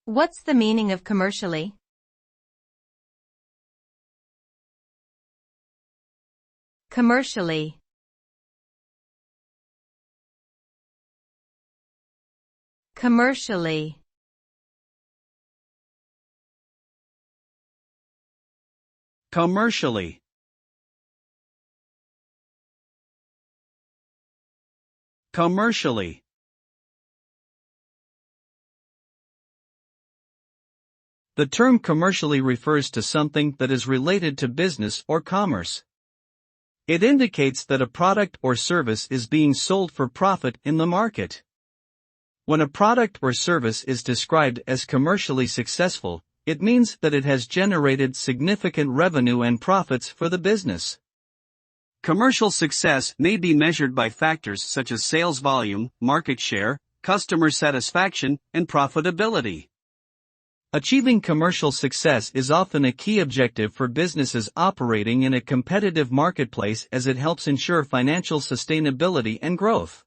What's the meaning of commercially? Commercially. Commercially. Commercially. Commercially. The term commercially refers to something that is related to business or commerce. It indicates that a product or service is being sold for profit in the market. When a product or service is described as commercially successful, it means that it has generated significant revenue and profits for the business. Commercial success may be measured by factors such as sales volume, market share, customer satisfaction, and profitability. Achieving commercial success is often a key objective for businesses operating in a competitive marketplace as it helps ensure financial sustainability and growth.